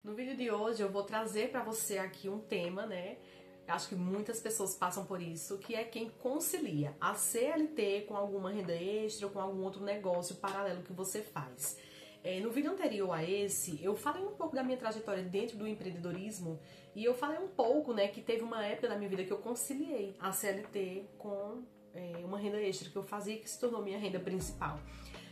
No vídeo de hoje eu vou trazer para você aqui um tema, né? Acho que muitas pessoas passam por isso, que é quem concilia a CLT com alguma renda extra ou com algum outro negócio paralelo que você faz. No vídeo anterior a esse, eu falei um pouco da minha trajetória dentro do empreendedorismo e eu falei um pouco, né, que teve uma época da minha vida que eu conciliei a CLT com uma renda extra que eu fazia que se tornou minha renda principal.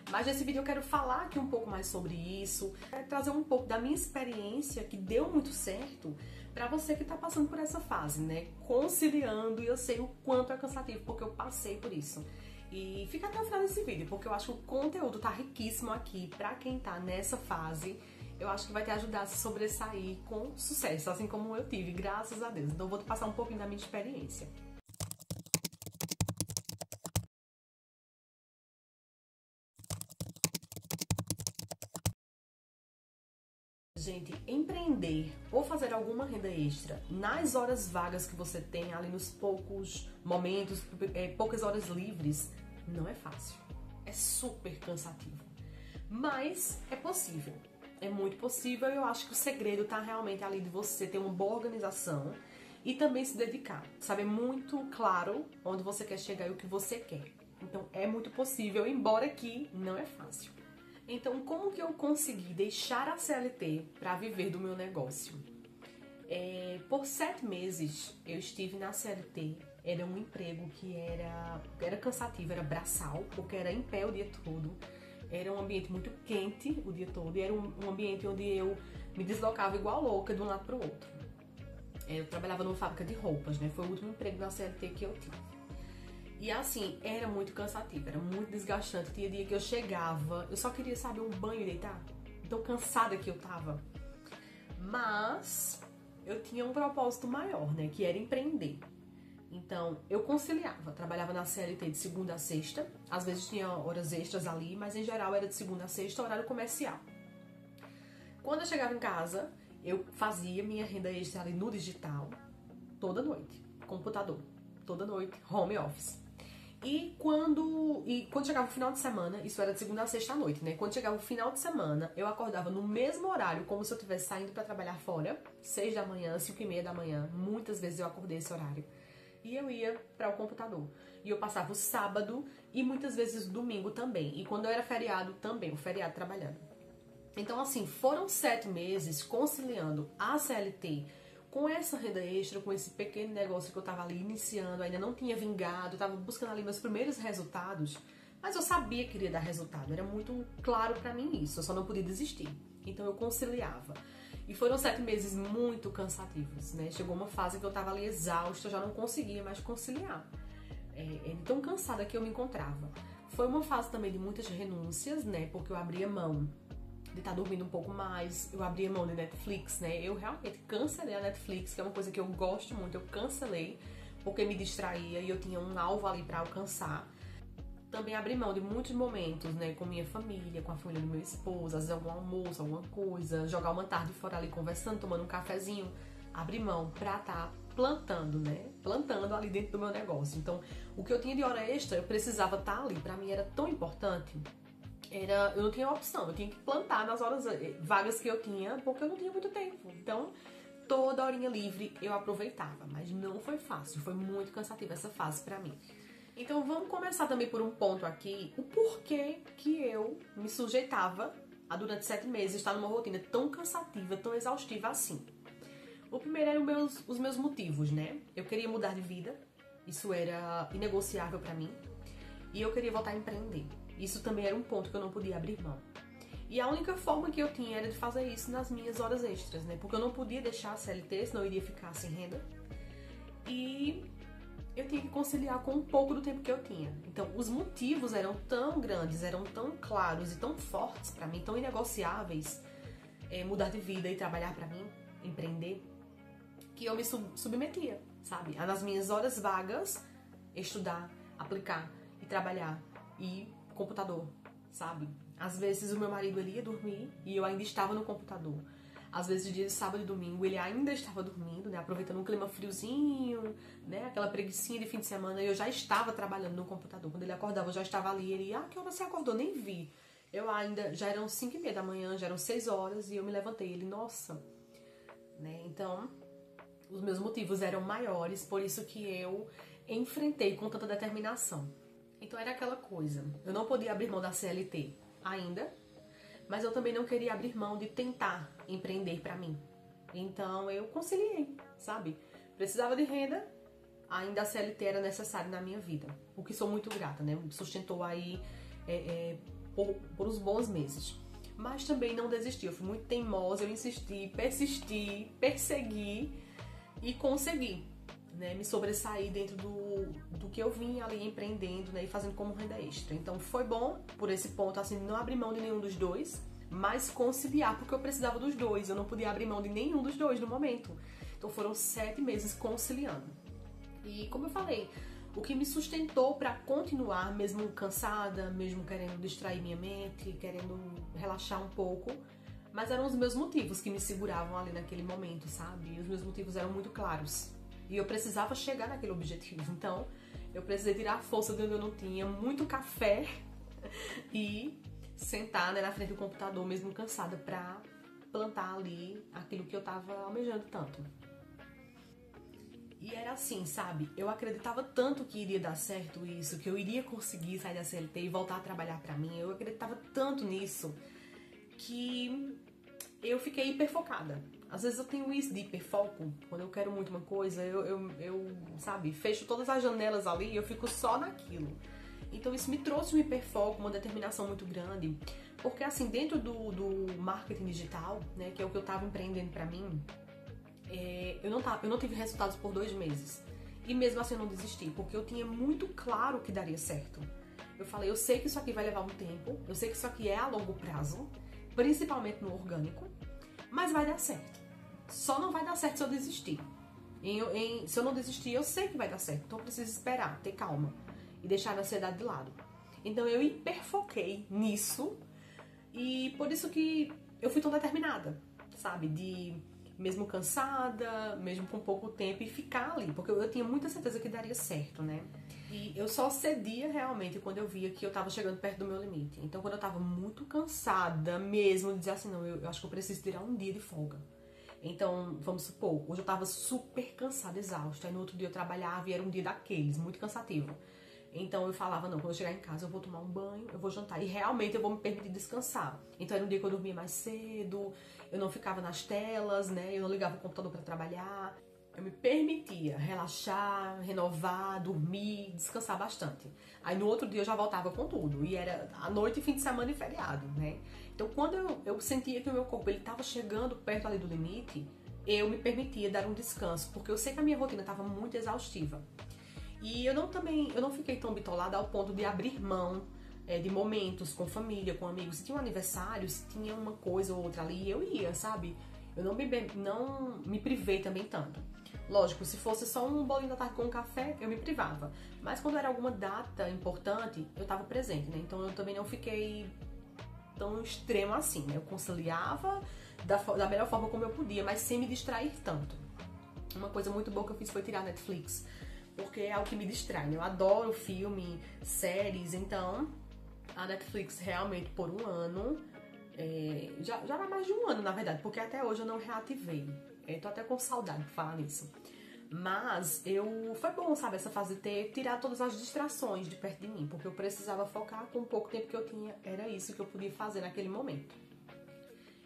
Mas nesse vídeo eu quero falar aqui um pouco mais sobre isso, trazer um pouco da minha experiência que deu muito certo para você que tá passando por essa fase, né? Conciliando, e eu sei o quanto é cansativo, porque eu passei por isso. E fica até o final desse vídeo, porque eu acho que o conteúdo tá riquíssimo aqui pra quem tá nessa fase. Eu acho que vai te ajudar a se sobressair com sucesso, assim como eu tive, graças a Deus. Então eu vou te passar um pouquinho da minha experiência. Gente, empreender ou fazer alguma renda extra nas horas vagas que você tem, ali nos poucos momentos, poucas horas livres, não é fácil. É super cansativo. Mas é possível. É muito possível e eu acho que o segredo tá realmente ali de você ter uma boa organização e também se dedicar. Saber muito claro onde você quer chegar e o que você quer. Então é muito possível, embora que não é fácil. Então, como que eu consegui deixar a CLT para viver do meu negócio? Por 7 meses eu estive na CLT. Era um emprego que era cansativo, era braçal, porque era em pé o dia todo. Era um ambiente muito quente o dia todo e era um ambiente onde eu me deslocava igual louca de um lado para o outro. Eu trabalhava numa fábrica de roupas, né? Foi o último emprego na CLT que eu tive. E assim, era muito cansativo, era muito desgastante. Tinha dia que eu chegava, eu só queria saber um banho e deitar. Tão cansada que eu tava. Mas eu tinha um propósito maior, né? Que era empreender. Então, eu conciliava. Trabalhava na CLT de segunda a sexta. Às vezes tinha horas extras ali, mas em geral era de segunda a sexta, horário comercial. Quando eu chegava em casa, eu fazia minha renda extra ali no digital, toda noite. Computador, toda noite, home office. E quando chegava o final de semana, isso era de segunda a sexta à noite, né? Quando chegava o final de semana, eu acordava no mesmo horário, como se eu estivesse saindo para trabalhar fora, 6 da manhã, 5 e meia da manhã. Muitas vezes eu acordei esse horário. E eu ia para o computador. E eu passava o sábado e muitas vezes o domingo também. E quando eu era feriado também, o feriado trabalhando. Então, assim, foram 7 meses conciliando a CLT com essa renda extra, com esse pequeno negócio que eu tava ali iniciando, ainda não tinha vingado, eu tava buscando ali meus primeiros resultados, mas eu sabia que iria dar resultado, era muito claro pra mim isso, eu só não podia desistir. Então eu conciliava. E foram 7 meses muito cansativos, né? Chegou uma fase que eu tava ali exausta, eu já não conseguia mais conciliar. Tão cansada que eu me encontrava. Foi uma fase também de muitas renúncias, né? Porque eu abria mão de estar dormindo um pouco mais, eu abria mão de Netflix, né? Eu realmente cancelei a Netflix, que é uma coisa que eu gosto muito, eu cancelei porque me distraía e eu tinha um alvo ali pra alcançar. Também abri mão de muitos momentos, né, com minha família, com a família do meu esposo, às vezes algum almoço, alguma coisa, jogar uma tarde fora ali conversando, tomando um cafezinho. Abri mão pra estar plantando, né? Plantando ali dentro do meu negócio. Então, o que eu tinha de hora extra, eu precisava estar ali. Pra mim era tão importante. Eu não tinha opção, eu tinha que plantar nas horas vagas que eu tinha, porque eu não tinha muito tempo. Então, toda horinha livre eu aproveitava, mas não foi fácil, foi muito cansativa essa fase pra mim. Então, vamos começar também por um ponto aqui, o porquê que eu me sujeitava a, durante 7 meses, estar numa rotina tão cansativa, tão exaustiva assim. O primeiro eram os meus motivos, né? Eu queria mudar de vida, isso era inegociável pra mim, e eu queria voltar a empreender. Isso também era um ponto que eu não podia abrir mão. E a única forma que eu tinha era de fazer isso nas minhas horas extras, né? Porque eu não podia deixar a CLT, senão eu iria ficar sem renda. E eu tinha que conciliar com um pouco do tempo que eu tinha. Então, os motivos eram tão grandes, eram tão claros e tão fortes pra mim, tão inegociáveis, mudar de vida e trabalhar pra mim, empreender, que eu me submetia, sabe? Nas minhas horas vagas, estudar, aplicar e trabalhar. E computador, sabe? Às vezes o meu marido ele ia dormir e eu ainda estava no computador. Às vezes, dia de sábado e domingo, ele ainda estava dormindo, né? Aproveitando um clima friozinho, né? Aquela preguicinha de fim de semana, e eu já estava trabalhando no computador. Quando ele acordava, eu já estava ali. Ele, que hora você acordou? Nem vi. Já eram 5 e meia da manhã, já eram 6 horas, e eu me levantei. Ele, nossa, né? Então, os meus motivos eram maiores, por isso que eu enfrentei com tanta determinação. Então era aquela coisa, eu não podia abrir mão da CLT ainda, mas eu também não queria abrir mão de tentar empreender pra mim. Então eu conciliei, sabe? Precisava de renda, ainda a CLT era necessária na minha vida, o que sou muito grata, né? Me sustentou aí por uns bons meses. Mas também não desisti, eu fui muito teimosa, eu insisti, persisti, persegui e consegui, né, me sobressair dentro do que eu vim ali empreendendo, né, e fazendo como renda extra. Então foi bom por esse ponto, assim, não abrir mão de nenhum dos dois, mas conciliar, porque eu precisava dos dois, eu não podia abrir mão de nenhum dos dois no momento. Então foram 7 meses conciliando. E como eu falei, o que me sustentou para continuar, mesmo cansada, mesmo querendo distrair minha mente, querendo relaxar um pouco, mas eram os meus motivos que me seguravam ali naquele momento, sabe? E os meus motivos eram muito claros. E eu precisava chegar naquele objetivo. Então, eu precisei tirar a força de onde eu não tinha, muito café e sentar, né, na frente do computador, mesmo cansada, pra plantar ali aquilo que eu tava almejando tanto. E era assim, sabe? Eu acreditava tanto que iria dar certo isso, que eu iria conseguir sair da CLT e voltar a trabalhar pra mim. Eu acreditava tanto nisso que eu fiquei hiperfocada. Às vezes eu tenho isso de hiperfoco, quando eu quero muito uma coisa, sabe, fecho todas as janelas ali e eu fico só naquilo. Então isso me trouxe um hiperfoco, uma determinação muito grande, porque assim, dentro do marketing digital, né, que é o que eu tava empreendendo pra mim, eu não tive resultados por 2 meses. E mesmo assim eu não desisti, porque eu tinha muito claro que daria certo. Eu falei, eu sei que isso aqui vai levar um tempo, eu sei que isso aqui é a longo prazo, principalmente no orgânico, mas vai dar certo. Só não vai dar certo se eu desistir. Se eu não desistir, eu sei que vai dar certo. Então eu preciso esperar, ter calma e deixar a ansiedade de lado. Então eu hiperfoquei nisso e por isso que eu fui tão determinada, sabe? De mesmo cansada, mesmo com pouco tempo, e ficar ali, porque eu tinha muita certeza que daria certo, né? E eu só cedia realmente quando eu via que eu tava chegando perto do meu limite. Então, quando eu tava muito cansada mesmo, de dizer assim, não, eu acho que eu preciso tirar um dia de folga. Então, vamos supor, hoje eu tava super cansada, exausta, aí no outro dia eu trabalhava e era um dia daqueles, muito cansativo. Então eu falava, não, quando eu chegar em casa eu vou tomar um banho, eu vou jantar e realmente eu vou me permitir descansar. Então era um dia que eu dormia mais cedo, eu não ficava nas telas, né? Eu não ligava o computador para trabalhar. Eu me permitia relaxar, renovar, dormir, descansar bastante. Aí no outro dia eu já voltava com tudo. E era à noite, fim de semana e feriado, né? Então quando eu sentia que o meu corpo estava chegando perto ali do limite, eu me permitia dar um descanso, porque eu sei que a minha rotina estava muito exaustiva. E eu não fiquei tão bitolada ao ponto de abrir mão de momentos com família, com amigos. Se tinha um aniversário, se tinha uma coisa ou outra ali, eu ia, sabe? Eu não me privei também tanto. Lógico, se fosse só um bolinho da tarde com um café, eu me privava. Mas quando era alguma data importante, eu estava presente, né? Então eu também não fiquei tão extremo assim, né? Eu conciliava da melhor forma como eu podia, mas sem me distrair tanto. Uma coisa muito boa que eu fiz foi tirar a Netflix, porque é algo que me distrai, né? Eu adoro filme, séries, então a Netflix realmente por um ano, já era mais de um ano na verdade, porque até hoje eu não reativei. Tô até com saudade de falar nisso. Mas foi bom, sabe, essa fase de tirar todas as distrações de perto de mim, porque eu precisava focar com o pouco tempo que eu tinha, era isso que eu podia fazer naquele momento.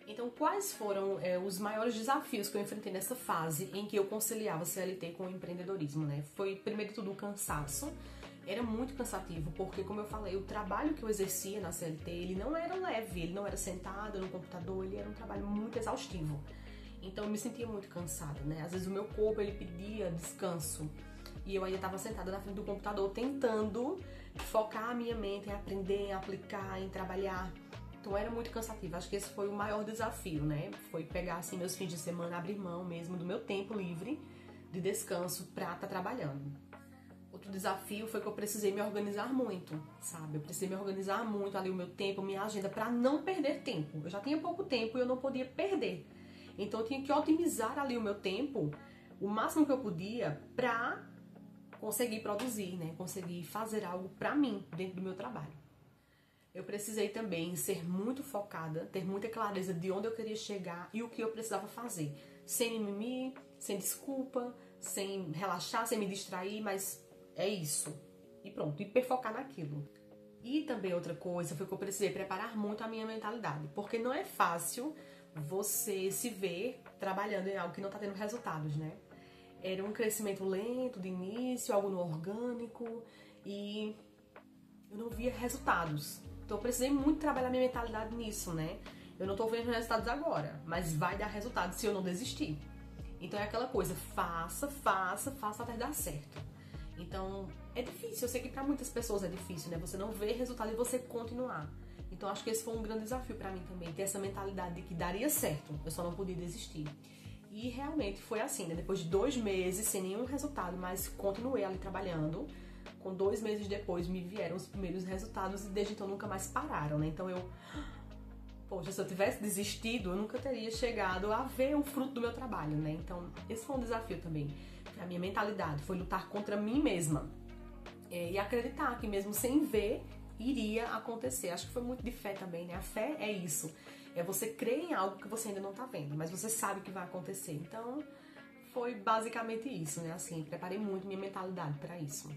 Então, quais foram os maiores desafios que eu enfrentei nessa fase em que eu conciliava CLT com o empreendedorismo, né? Foi, primeiro de tudo, o cansaço. Era muito cansativo, porque, como eu falei, o trabalho que eu exercia na CLT, ele não era leve, ele não era sentado no computador, ele era um trabalho muito exaustivo. Então, eu me sentia muito cansada, né? Às vezes o meu corpo, ele pedia descanso. E eu ainda estava sentada na frente do computador, tentando focar a minha mente em aprender, em aplicar, em trabalhar. Então era muito cansativo, acho que esse foi o maior desafio, né? Foi pegar assim meus fins de semana, abrir mão mesmo do meu tempo livre de descanso pra estar trabalhando. Outro desafio foi que eu precisei me organizar muito, sabe? Eu precisei me organizar muito ali o meu tempo, minha agenda, pra não perder tempo. Eu já tinha pouco tempo e eu não podia perder. Então eu tinha que otimizar ali o meu tempo, o máximo que eu podia, pra conseguir produzir, né? Conseguir fazer algo pra mim dentro do meu trabalho. Eu precisei também ser muito focada, ter muita clareza de onde eu queria chegar e o que eu precisava fazer. sem mimimi, sem desculpa, sem relaxar, sem me distrair, mas é isso. E pronto, hiperfocar naquilo. E também outra coisa foi que eu precisei preparar muito a minha mentalidade, porque não é fácil você se ver trabalhando em algo que não tá tendo resultados, né? Era um crescimento lento de início, algo no orgânico, e eu não via resultados. Então eu precisei muito trabalhar minha mentalidade nisso, né? Eu não tô vendo resultados agora, mas vai dar resultado se eu não desistir. Então é aquela coisa, faça até dar certo. Então é difícil, eu sei que pra muitas pessoas é difícil, né? Você não vê resultado e você continuar. Então acho que esse foi um grande desafio pra mim também, ter essa mentalidade de que daria certo, eu só não podia desistir. E realmente foi assim, né? Depois de 2 meses, sem nenhum resultado, mas continuei ali trabalhando. Com 2 meses depois me vieram os primeiros resultados e desde então nunca mais pararam, né? Então poxa, se eu tivesse desistido, eu nunca teria chegado a ver o fruto do meu trabalho, né? Então esse foi um desafio também. A minha mentalidade foi lutar contra mim mesma. E acreditar que mesmo sem ver, iria acontecer. Acho que foi muito de fé também, né? A fé é isso. É você crer em algo que você ainda não tá vendo, mas você sabe que vai acontecer. Então, foi basicamente isso, né? Assim, preparei muito minha mentalidade para isso.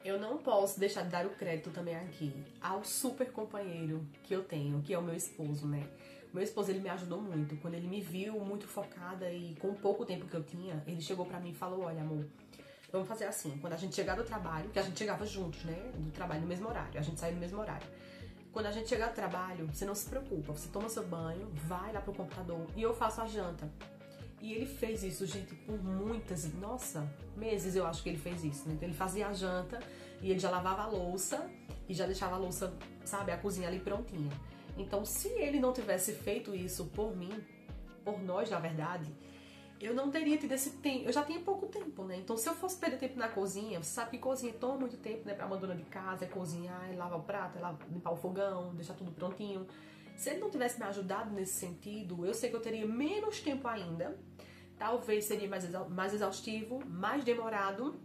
Eu não posso deixar de dar o crédito também aqui ao super companheiro que eu tenho, que é o meu esposo, né? Meu esposo, ele me ajudou muito. Quando ele me viu muito focada e com o pouco tempo que eu tinha, ele chegou pra mim e falou, olha, amor, vamos fazer assim, quando a gente chegar do trabalho, que a gente chegava juntos, né? Do trabalho no mesmo horário, a gente saiu no mesmo horário. Quando a gente chegar do trabalho, você não se preocupa, você toma seu banho, vai lá pro computador e eu faço a janta. E ele fez isso, gente, por meses eu acho que ele fez isso, né? Então ele fazia a janta e ele já lavava a louça e já deixava a louça, sabe, a cozinha ali prontinha. Então, se ele não tivesse feito isso por mim, por nós, na verdade, eu não teria tido esse tempo. Eu já tinha pouco tempo, né? Então, se eu fosse perder tempo na cozinha, você sabe que cozinha toma muito tempo, né? Pra uma dona de casa, é cozinhar, é lavar o prato, é limpar o fogão, deixar tudo prontinho. Se ele não tivesse me ajudado nesse sentido, eu sei que eu teria menos tempo ainda. Talvez seria mais exaustivo, mais demorado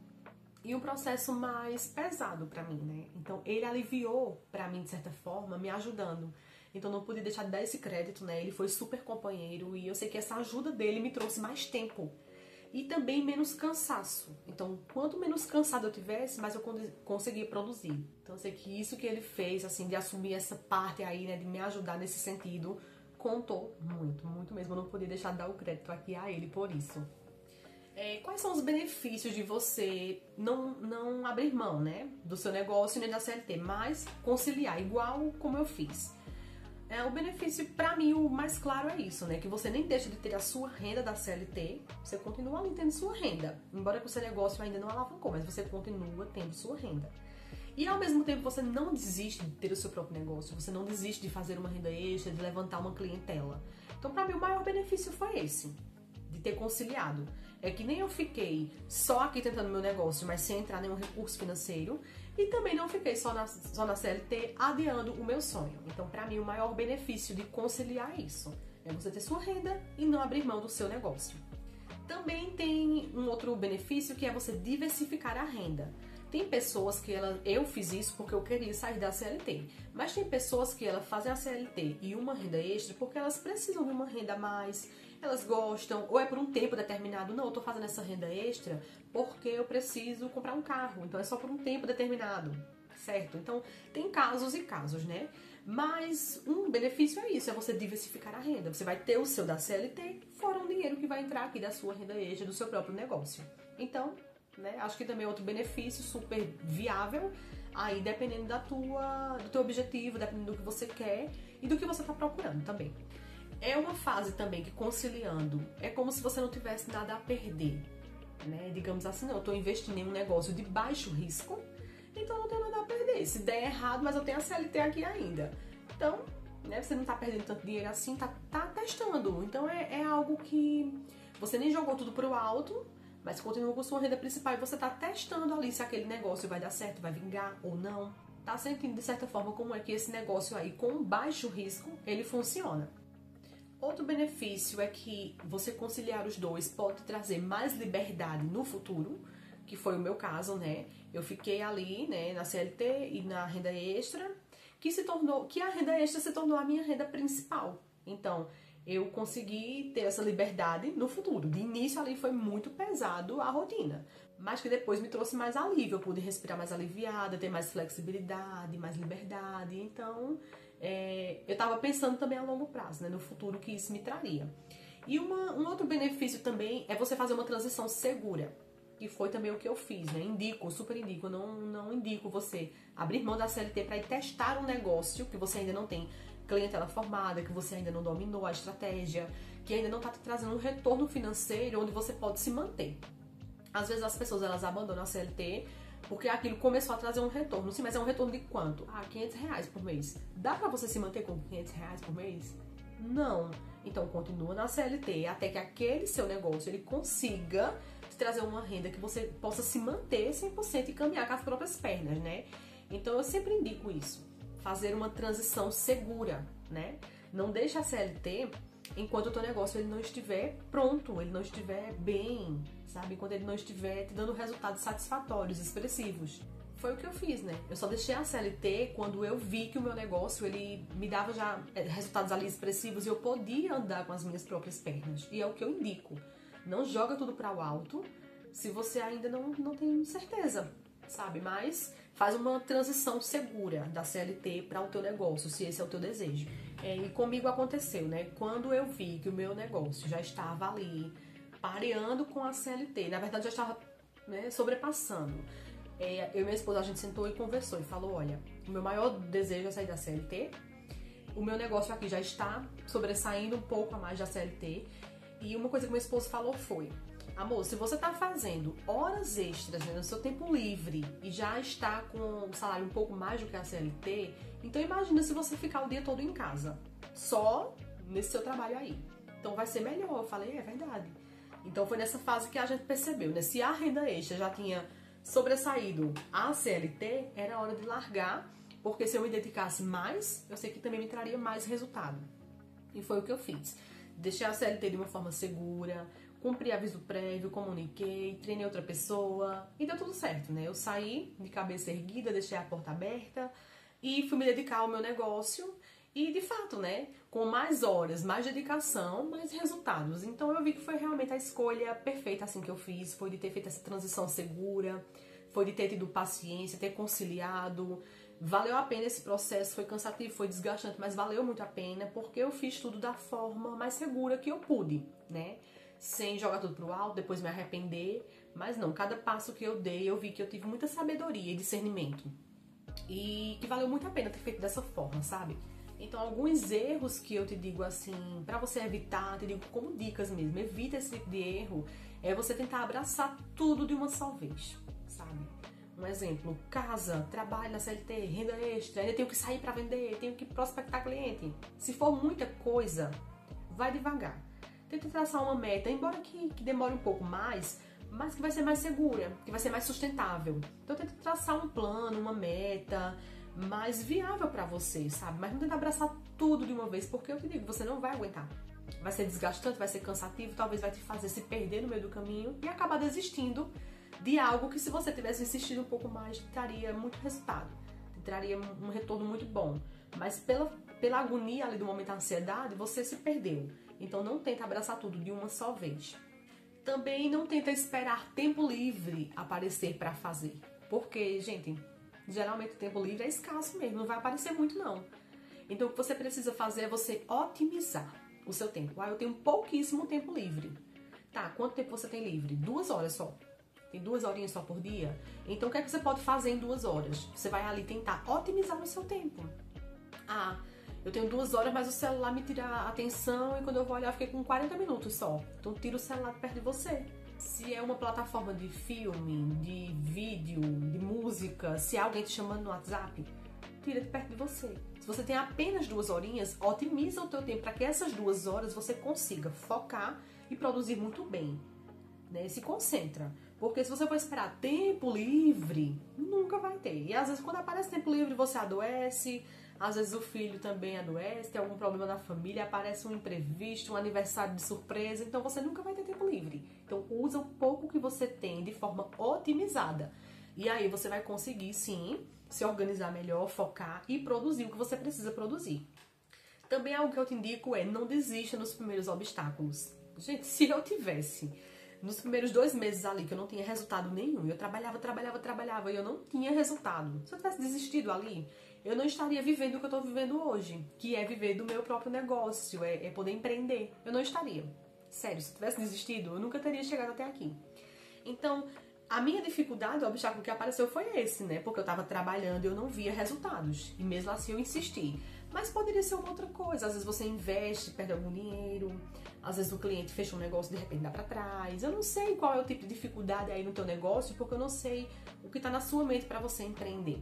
e um processo mais pesado pra mim, né? Então, ele aliviou pra mim, de certa forma, me ajudando. Então não pude deixar de dar esse crédito, né? Ele foi super companheiro e eu sei que essa ajuda dele me trouxe mais tempo. E também menos cansaço. Então, quanto menos cansado eu tivesse, mais eu conseguia produzir. Então eu sei que isso que ele fez, assim, de assumir essa parte aí, né? De me ajudar nesse sentido, contou muito, muito mesmo. Eu não podia deixar de dar o crédito aqui a ele por isso. Quais são os benefícios de você não abrir mão, né? Do seu negócio nem da CLT, mas conciliar, igual como eu fiz. O benefício, pra mim, o mais claro é isso, né? Que você nem deixa de ter a sua renda da CLT, você continua ali tendo sua renda. Embora que o seu negócio ainda não alavancou, mas você continua tendo sua renda. E ao mesmo tempo você não desiste de ter o seu próprio negócio, você não desiste de fazer uma renda extra, de levantar uma clientela. Então, pra mim, o maior benefício foi esse, de ter conciliado. É que nem eu fiquei só aqui tentando meu negócio, mas sem entrar em nenhum recurso financeiro. E também não fiquei só na CLT adiando o meu sonho. Então, pra mim, o maior benefício de conciliar isso é você ter sua renda e não abrir mão do seu negócio. Também tem um outro benefício que é você diversificar a renda. Tem pessoas que eu fiz isso porque eu queria sair da CLT, mas tem pessoas que fazem a CLT e uma renda extra porque elas precisam de uma renda a mais, elas gostam, ou é por um tempo determinado. Não, eu tô fazendo essa renda extra porque eu preciso comprar um carro, então é só por um tempo determinado, certo? Então tem casos e casos, né? Mas um benefício é isso, é você diversificar a renda. Você vai ter o seu da CLT, fora um dinheiro que vai entrar aqui da sua renda extra, do seu próprio negócio. Então, né, acho que também é outro benefício super viável, aí dependendo do teu objetivo, dependendo do que você quer e do que você está procurando também. É uma fase também que, conciliando, é como se você não tivesse nada a perder, né? Digamos assim, não, eu estou investindo em um negócio de baixo risco, então eu não tenho nada a perder. Se der errado, mas eu tenho a CLT aqui ainda. Então, né, você não está perdendo tanto dinheiro assim, tá testando. Então é algo que você nem jogou tudo pro alto, mas continua com sua renda principal e você tá testando ali se aquele negócio vai dar certo, vai vingar ou não. Tá sentindo de certa forma como é que esse negócio aí com baixo risco, ele funciona. Outro benefício é que você conciliar os dois pode trazer mais liberdade no futuro, que foi o meu caso, né? Eu fiquei ali, né, na CLT e na renda extra, que a renda extra se tornou a minha renda principal. Então, eu consegui ter essa liberdade no futuro. De início ali foi muito pesado a rotina, mas que depois me trouxe mais alívio. Eu pude respirar mais aliviada, ter mais flexibilidade, mais liberdade. Então, eu estava pensando também a longo prazo, né, no futuro que isso me traria. E um outro benefício também é você fazer uma transição segura, que foi também o que eu fiz, né? Indico, super indico, não indico você abrir mão da CLT para ir testar um negócio que você ainda não tem clientela formada, que você ainda não dominou a estratégia, que ainda não está te trazendo um retorno financeiro onde você pode se manter. Às vezes as pessoas elas abandonam a CLT porque aquilo começou a trazer um retorno. Sim, mas é um retorno de quanto? R$ 500 por mês. Dá para você se manter com R$ 500 por mês? Não. Então continua na CLT até que aquele seu negócio ele consiga te trazer uma renda que você possa se manter 100% e caminhar com as próprias pernas, né? Então eu sempre indico isso. Fazer uma transição segura, né? Não deixa a CLT enquanto o teu negócio ele não estiver pronto, ele não estiver bem, sabe? Enquanto ele não estiver te dando resultados satisfatórios, expressivos. Foi o que eu fiz, né? Eu só deixei a CLT quando eu vi que o meu negócio, ele me dava já resultados ali expressivos e eu podia andar com as minhas próprias pernas. E é o que eu indico. Não joga tudo para o alto se você ainda não tem certeza, sabe? Mas faz uma transição segura da CLT para o teu negócio, se esse é o teu desejo. E comigo aconteceu, né? Quando eu vi que o meu negócio já estava ali, pareando com a CLT, na verdade já estava, né, sobrepassando. Eu e minha esposa, a gente sentou e conversou e falou, olha, o meu maior desejo é sair da CLT, o meu negócio aqui já está sobressaindo um pouco a mais da CLT, e uma coisa que meu esposo falou foi, amor, se você está fazendo horas extras, né, no seu tempo livre e já está com um salário um pouco mais do que a CLT, então imagina se você ficar o dia todo em casa, só nesse seu trabalho aí. Então vai ser melhor. Eu falei, é verdade. Então foi nessa fase que a gente percebeu, né? Se a renda extra já tinha sobressaído a CLT, era hora de largar, porque se eu me dedicasse mais, eu sei que também me traria mais resultado. E foi o que eu fiz. Deixei a CLT de uma forma segura, cumpri aviso prévio, comuniquei, treinei outra pessoa e deu tudo certo, né? Eu saí de cabeça erguida, deixei a porta aberta e fui me dedicar ao meu negócio e, de fato, né? Com mais horas, mais dedicação, mais resultados. Então eu vi que foi realmente a escolha perfeita assim que eu fiz, foi de ter feito essa transição segura, foi de ter tido paciência, ter conciliado. Valeu a pena esse processo, foi cansativo, foi desgastante, mas valeu muito a pena porque eu fiz tudo da forma mais segura que eu pude, né? Sem jogar tudo pro alto, depois me arrepender, mas não, cada passo que eu dei eu vi que eu tive muita sabedoria e discernimento e que valeu muito a pena ter feito dessa forma, sabe? Então alguns erros que eu te digo assim, pra você evitar, te digo como dicas mesmo, evita esse tipo de erro, é você tentar abraçar tudo de uma só vez, sabe? Um exemplo, casa, trabalho na CLT, renda extra, ainda tenho que sair pra vender, tenho que prospectar cliente. Se for muita coisa, vai devagar. Tenta traçar uma meta, embora que demore um pouco mais, mas que vai ser mais segura, que vai ser mais sustentável. Então tenta traçar um plano, uma meta mais viável pra você, sabe? Mas não tenta abraçar tudo de uma vez, porque eu te digo, você não vai aguentar. Vai ser desgastante, vai ser cansativo, talvez vai te fazer se perder no meio do caminho e acabar desistindo de algo que, se você tivesse insistido um pouco mais, traria muito resultado, traria um retorno muito bom. Mas pela agonia ali do momento da ansiedade, você se perdeu. Então não tenta abraçar tudo de uma só vez. Também não tenta esperar tempo livre aparecer para fazer. Porque, gente, geralmente o tempo livre é escasso mesmo, não vai aparecer muito não. Então o que você precisa fazer é você otimizar o seu tempo. Eu tenho pouquíssimo tempo livre. Tá, quanto tempo você tem livre? 2 horas só. Tem 2 horinhas só por dia? Então o que é que você pode fazer em 2 horas? Você vai ali tentar otimizar o seu tempo. Eu tenho 2 horas, mas o celular me tira a atenção e quando eu vou olhar eu fiquei com 40 minutos só. Então tira o celular de perto de você. Se é uma plataforma de filme, de vídeo, de música, se é alguém te chamando no WhatsApp, tira de perto de você. Se você tem apenas 2 horinhas, otimiza o teu tempo para que essas 2 horas você consiga focar e produzir muito bem, né? Se concentra. Porque se você for esperar tempo livre, nunca vai ter. E às vezes quando aparece tempo livre você adoece, às vezes o filho também adoece, tem algum problema na família, aparece um imprevisto, um aniversário de surpresa, então você nunca vai ter tempo livre. Então usa o pouco que você tem de forma otimizada. E aí você vai conseguir sim se organizar melhor, focar e produzir o que você precisa produzir. Também algo que eu te indico é não desista nos primeiros obstáculos. Gente, se eu tivesse nos primeiros 2 meses ali que eu não tinha resultado nenhum, eu trabalhava e eu não tinha resultado. Se eu tivesse desistido ali, eu não estaria vivendo o que eu tô vivendo hoje, que é viver do meu próprio negócio, é poder empreender. Eu não estaria. Sério, se eu tivesse desistido, eu nunca teria chegado até aqui. Então, a minha dificuldade, o obstáculo que apareceu foi esse, né? Porque eu tava trabalhando e eu não via resultados. E mesmo assim eu insisti. Mas poderia ser uma outra coisa. Às vezes você investe, perde algum dinheiro. Às vezes o cliente fecha um negócio e de repente dá pra trás. Eu não sei qual é o tipo de dificuldade aí no teu negócio, porque eu não sei o que tá na sua mente pra você empreender.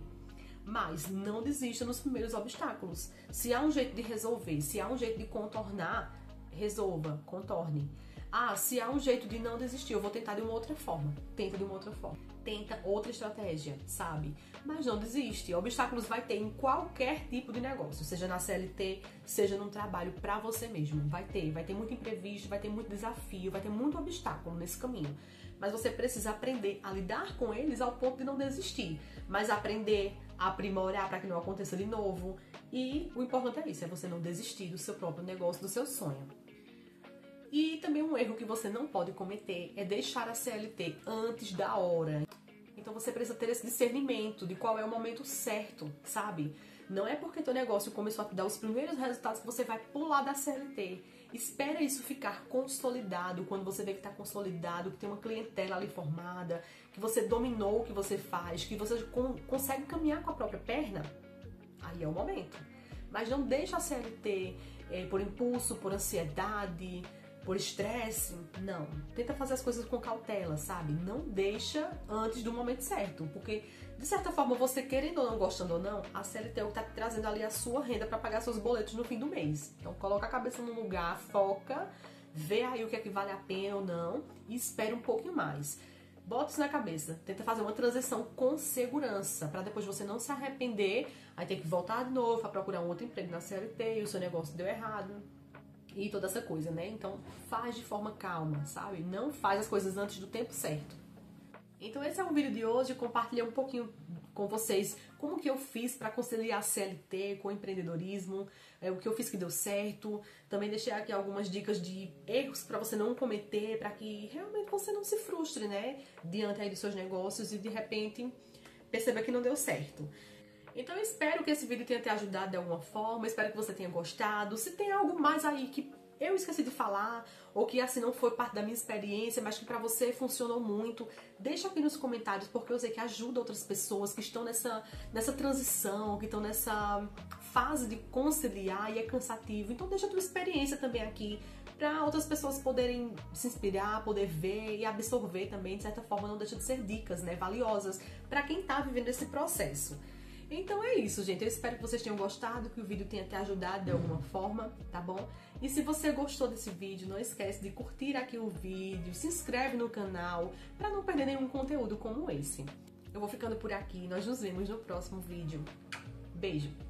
Mas não desista nos primeiros obstáculos. Se há um jeito de resolver, se há um jeito de contornar, resolva, contorne. Ah, se há um jeito de não desistir, eu vou tentar de uma outra forma. Tenta de uma outra forma. Tenta outra estratégia, sabe? Mas não desiste. Obstáculos vai ter em qualquer tipo de negócio, seja na CLT, seja num trabalho pra você mesmo. Vai ter muito imprevisto, vai ter muito desafio, vai ter muito obstáculo nesse caminho. Mas você precisa aprender a lidar com eles ao ponto de não desistir. Mas aprender, a aprimorar para que não aconteça de novo. E o importante é isso, é você não desistir do seu próprio negócio, do seu sonho. E também um erro que você não pode cometer é deixar a CLT antes da hora. Então você precisa ter esse discernimento de qual é o momento certo, sabe? Não é porque teu negócio começou a te dar os primeiros resultados que você vai pular da CLT. Espera isso ficar consolidado, quando você vê que está consolidado, que tem uma clientela ali formada, que você dominou o que você faz, que você consegue caminhar com a própria perna, aí é o momento. Mas não deixa a CLT por impulso, por ansiedade, por estresse, não. Tenta fazer as coisas com cautela, sabe? Não deixa antes do momento certo, porque de certa forma você querendo ou não, gostando ou não, a CLT é o que tá te trazendo ali a sua renda para pagar seus boletos no fim do mês. Então coloca a cabeça no lugar, foca, vê aí o que é que vale a pena ou não e espera um pouquinho mais. Bota isso na cabeça, tenta fazer uma transição com segurança, para depois você não se arrepender, aí ter que voltar de novo para procurar um outro emprego na CLT e o seu negócio deu errado. E toda essa coisa, né? Então faz de forma calma, sabe? Não faz as coisas antes do tempo certo. Então esse é o vídeo de hoje, compartilhei um pouquinho com vocês como que eu fiz para conciliar a CLT com o empreendedorismo, o que eu fiz que deu certo. Também deixei aqui algumas dicas de erros para você não cometer, para que realmente você não se frustre, né? Diante aí dos seus negócios e de repente perceba que não deu certo. Então eu espero que esse vídeo tenha te ajudado de alguma forma, espero que você tenha gostado. Se tem algo mais aí que eu esqueci de falar, ou que assim não foi parte da minha experiência, mas que pra você funcionou muito, deixa aqui nos comentários, porque eu sei que ajuda outras pessoas que estão nessa transição, que estão nessa fase de conciliar e é cansativo. Então deixa a tua experiência também aqui, para outras pessoas poderem se inspirar, poder ver e absorver também, de certa forma não deixa de ser dicas, né, valiosas para quem tá vivendo esse processo. Então é isso, gente. Eu espero que vocês tenham gostado, que o vídeo tenha te ajudado de alguma forma, tá bom? E se você gostou desse vídeo, não esquece de curtir aqui o vídeo, se inscreve no canal para não perder nenhum conteúdo como esse. Eu vou ficando por aqui, nós nos vemos no próximo vídeo. Beijo!